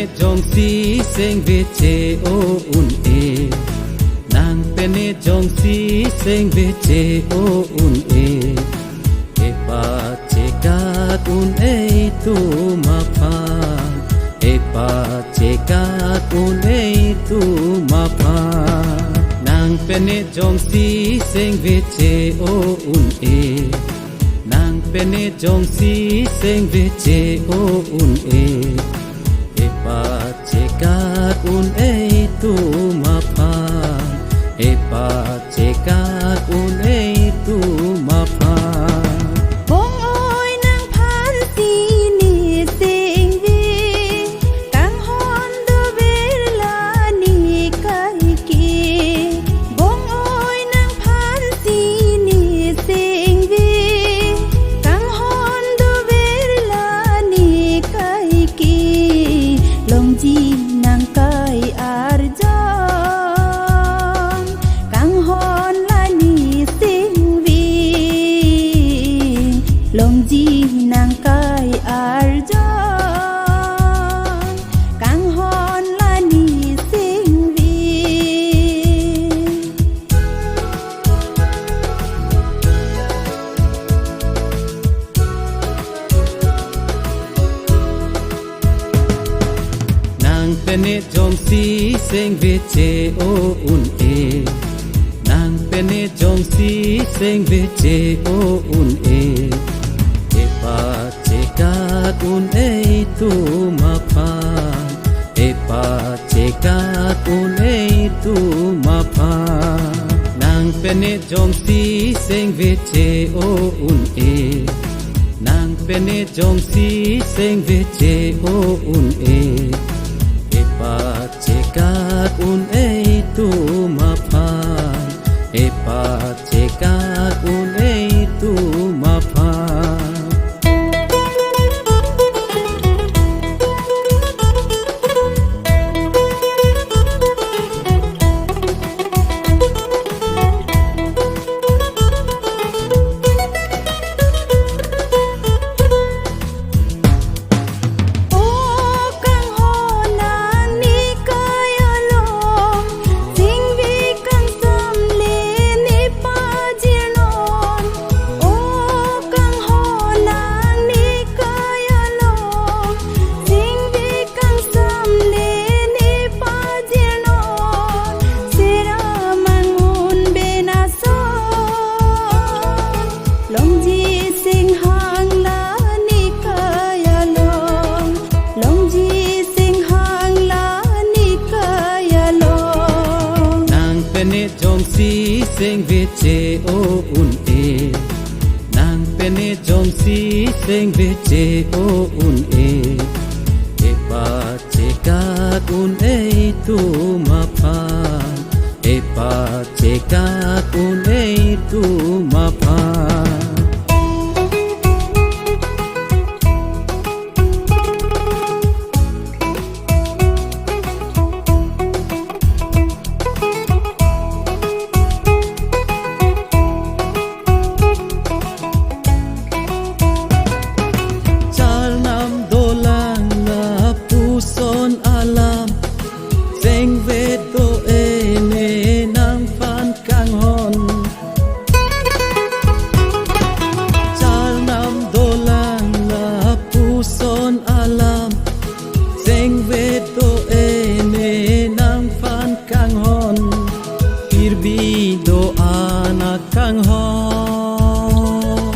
pene jong si seng ve che o un e nang pene jong si seng ve che o un e pa che ka un e tu ma pa e pa che ka un e tu ma pa nang pene jong si seng ve che o un e nang pene jong si seng ve che o un e pa che ka un e tu ma pa e pa che ka un e tu ma pa Long ji nang kai arjong kang hon la ni sing vi nang pene jong si seng ve che o un e nang pene jong si seng ve che o un e pa che ka un e tu ma pa e pa che ka un e tu ma pa nang pene jong si seng ve che o un e nang pene jong si seng ve che o un e pa che ka un e tu ma pa e pa che ka un e tu ma pa pene jong si seng ve che o un e nang pene jong si seng ve che o un e pa che ka un e tu ma pa e pa che ka un e tu ma pa seng ve to e ne nang phan kang hon chal nam do lang la pu son alam seng ve to e ne nang phan kang hon irbi do ana kang hon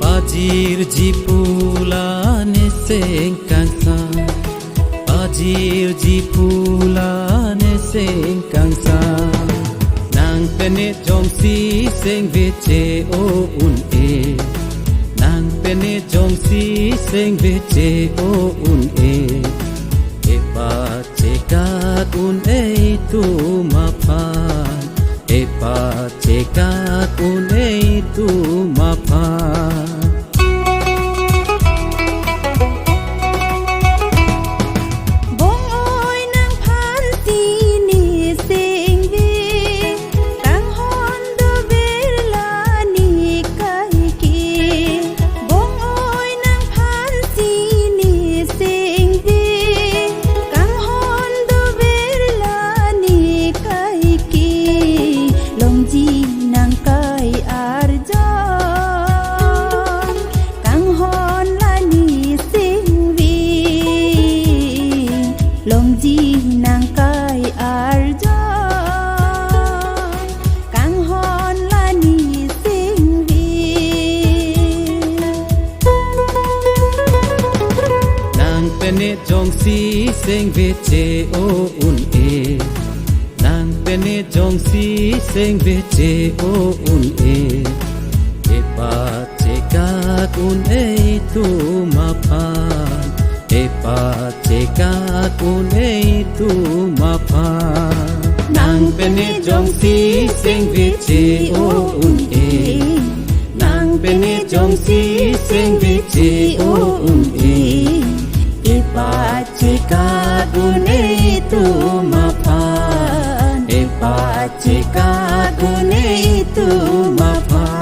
pajir jipula ne seng kang sa pajir jipula ne seng kang sa nang pene jong si seng ve che o un e nang pene jong si seng ve che o un e pa che ka un e tu ma pa e pa che ka un e tu ma pa kang bene jong si sing ve che o un e nang bene jong si sing ve che o un e pa che ka un e tu ma pa pa che ka un e tu ma pa nang bene jong si sing ve che o un e nang bene jong si sing ve che o un e pa che ka un e tu ma pa pa che ka un e tu ma pa